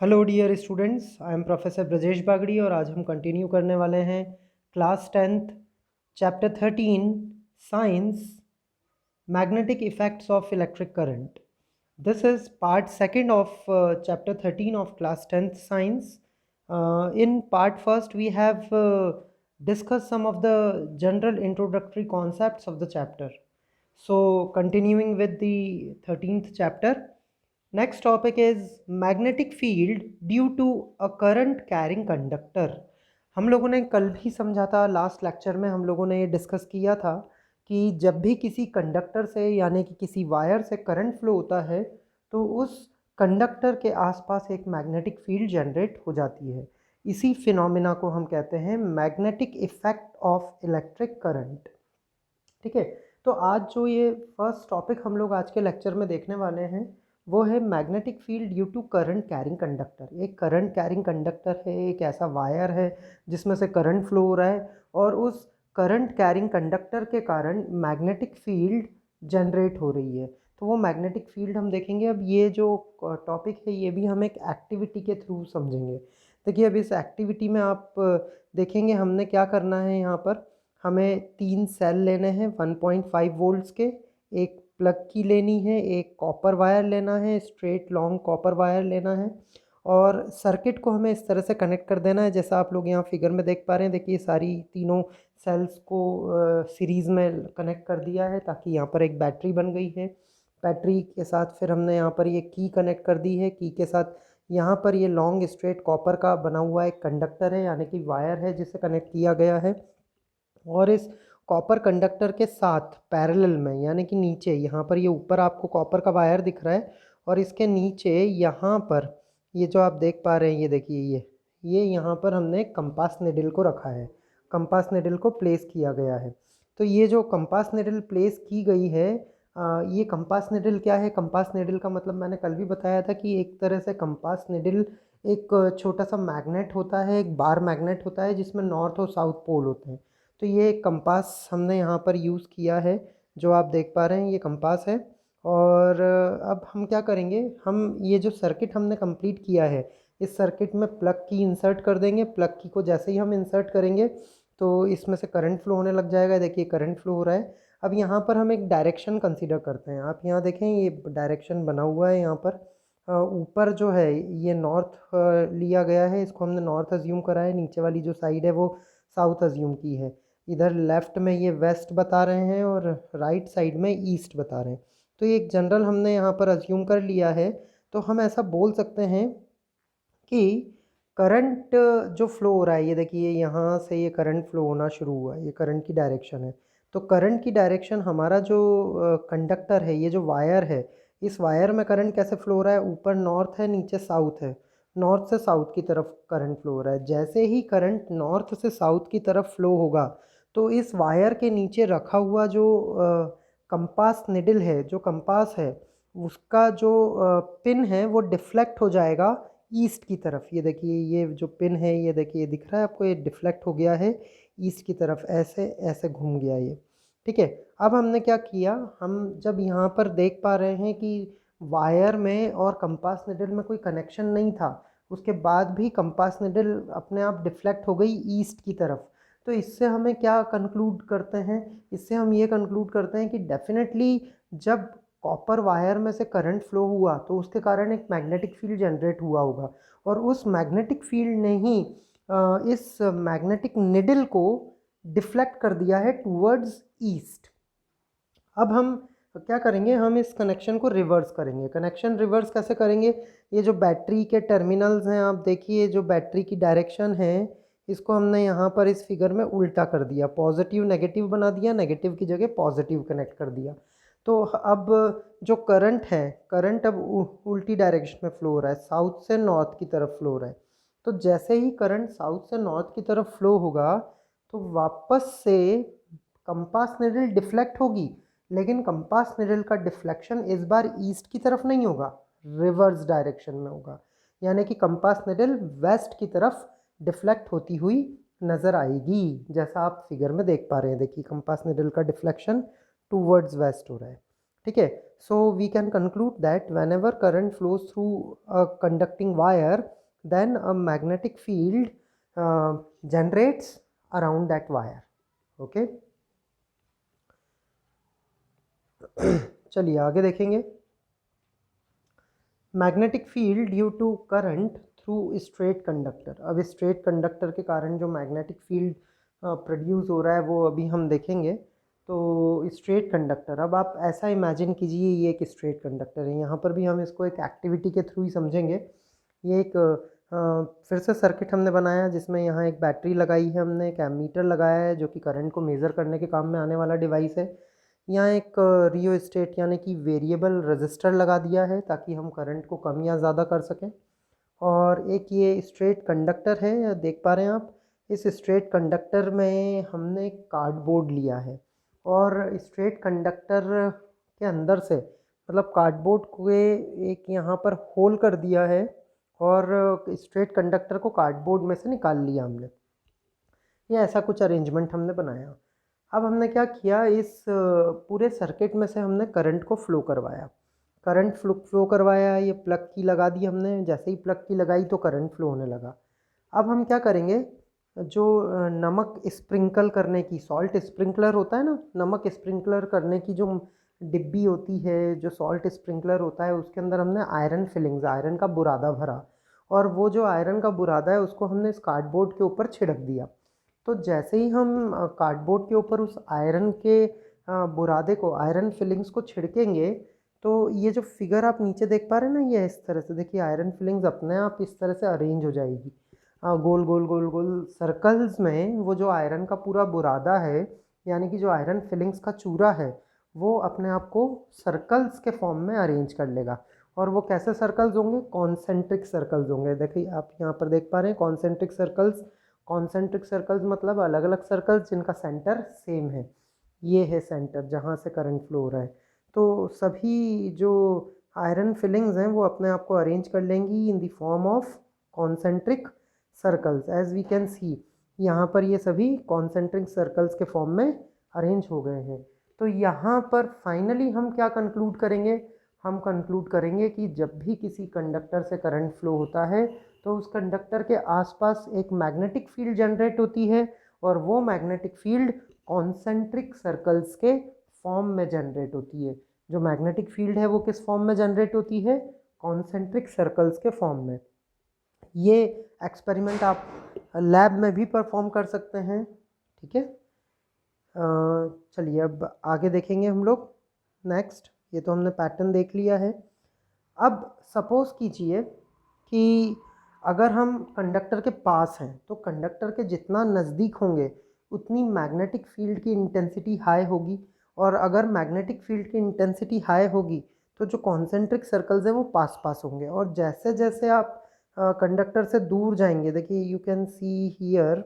Hello dear students, I am professor Brajesh Bagri और आज हम कंटिन्यू करने वाले हैं class 10th chapter 13 science magnetic effects of electric current. This is part second of chapter 13 of class 10th science. In part first, we have discussed some of the general introductory concepts of the chapter. So, continuing with the 13th chapter, next topic is magnetic field due to a current carrying conductor. हम लोगों ने कल भी समझा था, last lecture में हम लोगों ने ये डिस्कस किया था कि जब भी किसी कंडक्टर से यानी कि किसी वायर से करंट फ्लो होता है तो उस कंडक्टर के आसपास एक मैग्नेटिक फील्ड जनरेट हो जाती है. इसी फिनोमिना को हम कहते हैं magnetic effect of electric current. ठीक है, तो आज जो ये फर्स्ट टॉपिक हम लोग आज के लेक्चर में देखने वाले हैं वो है magnetic field due to current carrying conductor. एक करंट कैरिंग कंडक्टर है, एक ऐसा वायर है जिसमें से करंट फ्लो हो रहा है और उस करंट कैरिंग कंडक्टर के कारण मैग्नेटिक फील्ड जनरेट हो रही है. तो वो मैग्नेटिक फील्ड हम देखेंगे. अब ये जो टॉपिक है ये भी हम एक एक्टिविटी के थ्रू समझेंगे. देखिए, अब इस एक्टिविटी में आप देखेंगे हमने क्या करना है. यहाँ पर हमें 3 सेल लेने हैं 1.5 वोल्ट्स के, एक प्लग की लेनी है, एक कॉपर वायर लेना है, स्ट्रेट लॉन्ग कॉपर वायर लेना है और सर्किट को हमें इस तरह से कनेक्ट कर देना है जैसा आप लोग यहाँ फिगर में देख पा रहे हैं. देखिए, सारी तीनों सेल्स को सीरीज़ में कनेक्ट कर दिया है ताकि यहाँ पर एक बैटरी बन गई है. बैटरी के साथ फिर हमने यहाँ पर ये की कनेक्ट कर दी है. की के साथ यहाँ पर ये लॉन्ग स्ट्रेट कॉपर का बना हुआ एक कंडक्टर है यानी कि वायर है जिसे कनेक्ट किया गया है. और इस कॉपर कंडक्टर के साथ पैरेलल में यानी कि नीचे यहाँ पर ये ऊपर आपको कॉपर का वायर दिख रहा है और इसके नीचे यहाँ पर ये जो आप देख पा रहे हैं, ये देखिए, ये यहाँ पर हमने कंपास निडल को रखा है. कंपास निडल को प्लेस किया गया है. तो ये जो कंपास निडल प्लेस की गई है, ये कंपास निडल क्या है? कंपास निडल का मतलब मैंने कल भी बताया था कि एक तरह से कंपास निडल एक छोटा सा मैग्नेट होता है, एक बार मैग्नेट होता है जिसमें नॉर्थ और साउथ पोल होते हैं. तो ये कंपास हमने यहाँ पर यूज़ किया है, जो आप देख पा रहे हैं ये कंपास है. और अब हम क्या करेंगे, हम ये जो सर्किट हमने कंप्लीट किया है इस सर्किट में प्लग की इंसर्ट कर देंगे. प्लग की को जैसे ही हम इंसर्ट करेंगे तो इसमें से करंट फ्लो होने लग जाएगा. देखिए, करंट फ्लो हो रहा है. अब यहाँ पर हम एक डायरेक्शन कंसीडर करते हैं. आप यहाँ देखें, ये डायरेक्शन बना हुआ है. यहाँ पर ऊपर जो है ये नॉर्थ लिया गया है, इसको हमने नॉर्थ अज्यूम करा है. नीचे वाली जो साइड है वो साउथ अज्यूम की है. इधर लेफ़्ट में ये वेस्ट बता रहे हैं और राइट साइड में ईस्ट बता रहे हैं. तो ये एक जनरल हमने यहाँ पर अज्यूम कर लिया है. तो हम ऐसा बोल सकते हैं कि करंट जो फ्लो हो रहा है, ये देखिए यहाँ से ये करंट फ्लो होना शुरू हुआ है, ये करंट की डायरेक्शन है. तो करंट की डायरेक्शन हमारा जो कंडक्टर है, ये जो वायर है, इस वायर में करंट कैसे फ्लो हो रहा है? ऊपर नॉर्थ है, नीचे साउथ है. नॉर्थ से साउथ की तरफ करंट फ्लो हो रहा है. जैसे ही करंट नॉर्थ से साउथ की तरफ फ्लो होगा तो इस वायर के नीचे रखा हुआ जो कंपास निडल है, जो कंपास है, उसका जो पिन है वो डिफ्लेक्ट हो जाएगा ईस्ट की तरफ. ये देखिए, ये जो पिन है, ये देखिए, दिख रहा है आपको, ये डिफ्लेक्ट हो गया है ईस्ट की तरफ. ऐसे ऐसे घूम गया ये. ठीक है, अब हमने क्या किया, हम जब यहाँ पर देख पा रहे हैं कि वायर में और कंपास निडल में कोई कनेक्शन नहीं था, उसके बाद भी कंपास निडल अपने आप डिफ्लेक्ट हो गई ईस्ट की तरफ. तो इससे हमें क्या कंक्लूड करते हैं? इससे हम ये कंक्लूड करते हैं कि डेफिनेटली जब कॉपर वायर में से करंट फ्लो हुआ तो उसके कारण एक मैग्नेटिक फील्ड जनरेट हुआ होगा और उस मैग्नेटिक फील्ड ने ही इस मैग्नेटिक निडल को डिफ्लेक्ट कर दिया है टूवर्ड्स ईस्ट. अब हम क्या करेंगे, हम इस कनेक्शन को रिवर्स करेंगे. कनेक्शन रिवर्स कैसे करेंगे? ये जो बैटरी के टर्मिनल्स हैं, आप देखिए, जो बैटरी की डायरेक्शन है इसको हमने यहाँ पर इस फिगर में उल्टा कर दिया. पॉजिटिव नेगेटिव बना दिया, नेगेटिव की जगह पॉजिटिव कनेक्ट कर दिया. तो अब जो करंट है, करंट अब उल्टी डायरेक्शन में फ्लो हो रहा है, साउथ से नॉर्थ की तरफ फ्लो हो रहा है. तो जैसे ही करंट साउथ से नॉर्थ की तरफ फ्लो होगा तो वापस से कंपास निडल डिफ्लेक्ट होगी, लेकिन कंपास निडल का डिफ्लेक्शन इस बार ईस्ट की तरफ नहीं होगा, रिवर्स डायरेक्शन में होगा. यानी कि कंपास निडल वेस्ट की तरफ डिफ्लेक्ट होती हुई नज़र आएगी, जैसा आप फिगर में देख पा रहे हैं. देखिए, कंपास निडल का डिफ्लेक्शन टूवर्ड्स वेस्ट हो रहा है. ठीक है। So we can conclude that whenever current flows through a conducting wire then a magnetic field generates around that wire. Okay, चलिए आगे देखेंगे। Magnetic field due to current through straight conductor. अब straight conductor के कारण जो magnetic field produce हो रहा है वो अभी हम देखेंगे। तो स्ट्रेट कंडक्टर, अब आप ऐसा इमेजिन कीजिए ये एक स्ट्रेट कंडक्टर है। यहाँ पर भी हम इसको एक एक्टिविटी के थ्रू ही समझेंगे। ये एक फिर से सर्किट हमने बनाया जिसमें यहाँ एक बैटरी लगाई है, हमने एक एमीटर लगाया है जो कि करंट को मेज़र करने के काम में आने वाला डिवाइस है। यहाँ एक रियोस्टेट यानी कि वेरिएबल रजिस्टर लगा दिया है ताकि हम करंट को कम या ज़्यादा कर सकें। और एक ये स्ट्रेट कंडक्टर है, देख पा रहे हैं आप। इस स्ट्रेट कंडक्टर में हमने कार्डबोर्ड लिया है और स्ट्रेट कंडक्टर के अंदर से मतलब कार्डबोर्ड को एक यहाँ पर होल कर दिया है और स्ट्रेट कंडक्टर को कार्डबोर्ड में से निकाल लिया हमने। ये ऐसा कुछ अरेंजमेंट हमने बनाया। अब हमने क्या किया, इस पूरे सर्किट में से हमने करंट को फ्लो करवाया। करंट फ्लो करवाया, ये प्लग की लगा दी हमने। जैसे ही प्लग की लगाई तो करंट फ्लो होने लगा। अब हम क्या करेंगे, जो नमक स्प्रिंकल करने की, सॉल्ट स्प्रिंकलर होता है ना, नमक स्प्रिंकलर करने की जो डिब्बी होती है, जो सॉल्ट स्प्रिंकलर होता है, उसके अंदर हमने आयरन फिलिंग्स, आयरन का बुरादा भरा और वो जो आयरन का बुरादा है उसको हमने इस कार्डबोर्ड के ऊपर छिड़क दिया। तो जैसे ही हम कार्डबोर्ड के ऊपर उस आयरन के बुरादे को, आयरन फिलिंग्स को छिड़केंगे तो ये जो फिगर आप नीचे देख पा रहे हैं ना, ये इस तरह से देखिए आयरन फिलिंग्स अपने आप इस तरह से अरेंज हो जाएगी। गोल गोल गोल गोल सर्कल्स में वो जो आयरन का पूरा बुरादा है यानी कि जो आयरन फिलिंग्स का चूरा है वो अपने आप को सर्कल्स के फॉर्म में अरेंज कर लेगा। और वो कैसे सर्कल्स होंगे, कॉन्सेंट्रिक सर्कल्स होंगे। देखिए आप यहाँ पर देख पा रहे हैं कॉन्सेंट्रिक सर्कल्स। कॉन्सेंट्रिक सर्कल्स मतलब अलग अलग सर्कल्स जिनका सेंटर सेम है। ये है सेंटर जहाँ से करंट फ्लो हो रहा है। तो सभी जो आयरन फिलिंग्स हैं वो अपने आप को अरेंज कर लेंगी in the form of concentric circles. As we can see यहाँ पर ये सभी कॉन्सेंट्रिक सर्कल्स के फॉर्म में अरेंज हो गए हैं। तो यहाँ पर फाइनली हम क्या कंक्लूड करेंगे, हम कंक्लूड करेंगे कि जब भी किसी कंडक्टर से करंट फ्लो होता है तो उस कंडक्टर के आसपास एक मैग्नेटिक फील्ड जनरेट होती है और वो मैग्नेटिक फील्ड कॉन्सेंट्रिक सर्कल्स के फॉर्म में जनरेट होती है। जो मैग्नेटिक फील्ड है वो किस फॉर्म में जनरेट होती है, कॉन्सेंट्रिक सर्कल्स के फॉर्म में। ये एक्सपेरिमेंट आप लैब में भी परफॉर्म कर सकते हैं। ठीक है, चलिए अब आगे देखेंगे हम लोग नेक्स्ट। ये तो हमने पैटर्न देख लिया है। अब सपोज़ कीजिए कि अगर हम कंडक्टर के पास हैं तो कंडक्टर के जितना नज़दीक होंगे उतनी मैग्नेटिक फील्ड की इंटेंसिटी हाई होगी। और अगर मैग्नेटिक फील्ड की इंटेंसिटी हाई होगी तो जो कॉन्सेंट्रिक सर्कल्स हैं वो पास पास होंगे। और जैसे जैसे आप कंडक्टर से दूर जाएंगे, देखिए यू कैन सी हियर,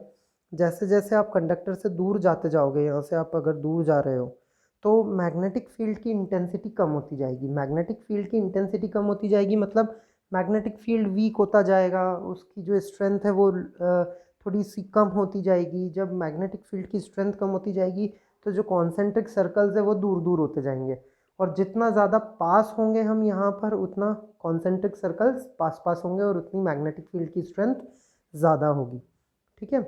जैसे जैसे आप कंडक्टर से दूर जाते जाओगे, यहाँ से आप अगर दूर जा रहे हो तो मैग्नेटिक फील्ड की इंटेंसिटी कम होती जाएगी। मैग्नेटिक फील्ड की इंटेंसिटी कम होती जाएगी मतलब मैग्नेटिक फील्ड वीक होता जाएगा, उसकी जो स्ट्रेंथ है वो थोड़ी सी कम होती जाएगी। जब मैग्नेटिक फील्ड की स्ट्रेंथ कम होती जाएगी तो जो कॉन्सेंट्रिक सर्कल्स है वो दूर दूर होते जाएंगे। और जितना ज़्यादा पास होंगे हम यहाँ पर उतना कॉन्सेंट्रिक सर्कल्स पास पास होंगे और उतनी मैग्नेटिक फील्ड की स्ट्रेंथ ज़्यादा होगी। ठीक है,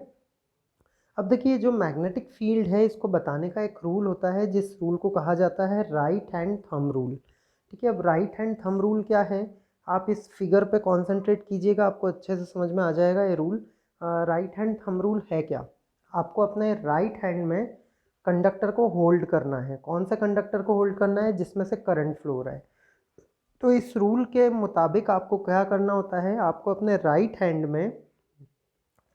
अब देखिए जो मैग्नेटिक फील्ड है इसको बताने का एक रूल होता है जिस रूल को कहा जाता है राइट हैंड थंब रूल। ठीक है, अब राइट हैंड थंब रूल क्या है, आप इस फिगर पे कॉन्सेंट्रेट कीजिएगा, आपको अच्छे से समझ में आ जाएगा ये rule. Right hand thumb rule है क्या, आपको अपने राइट हैंड में कंडक्टर को होल्ड करना है। कौन सा कंडक्टर को होल्ड करना है, जिसमें से करंट फ्लो हो रहा है। तो इस रूल के मुताबिक आपको क्या करना होता है, आपको अपने राइट हैंड में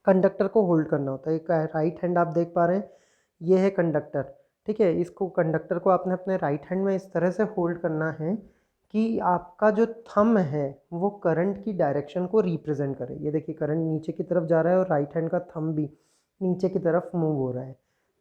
कंडक्टर को होल्ड करना होता है। एक राइट हैंड आप देख पा रहे हैं, ये है कंडक्टर। ठीक है, इसको कंडक्टर को आपने अपने राइट हैंड में इस तरह से होल्ड करना है कि आपका जो थंब है वो करंट की डायरेक्शन को रिप्रेजेंट करे। ये देखिए करंट नीचे की तरफ जा रहा है और राइट हैंड का थंब भी नीचे की तरफ मूव हो रहा है।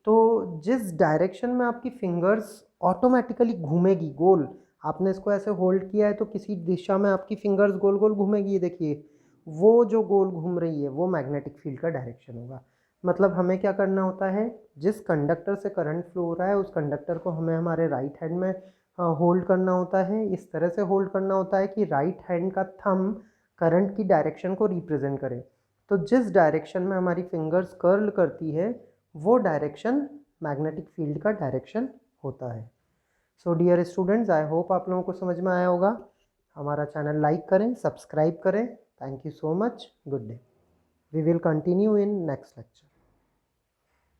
तो जिस डायरेक्शन में आपकी फिंगर्स ऑटोमेटिकली घूमेगी गोल, आपने इसको ऐसे होल्ड किया है तो किसी दिशा में आपकी फिंगर्स गोल गोल घूमेगी। ये देखिए वो जो गोल घूम रही है वो मैग्नेटिक फील्ड का डायरेक्शन होगा। मतलब हमें क्या करना होता है, जिस कंडक्टर से करंट फ्लो हो रहा है उस कंडक्टर को हमें हमारे राइट हैंड में होल्ड करना होता है, इस तरह से होल्ड करना होता है कि राइट हैंड का थंब करंट की डायरेक्शन को रिप्रेजेंट करे। तो जिस डायरेक्शन में हमारी फिंगर्स कर्ल करती है वो डायरेक्शन मैग्नेटिक फील्ड का डायरेक्शन होता है। So dear students, I hope आप लोगों को समझ में आया होगा। हमारा चैनल लाइक करें, सब्सक्राइब करें। Thank you so much. Good day. We will continue in next lecture.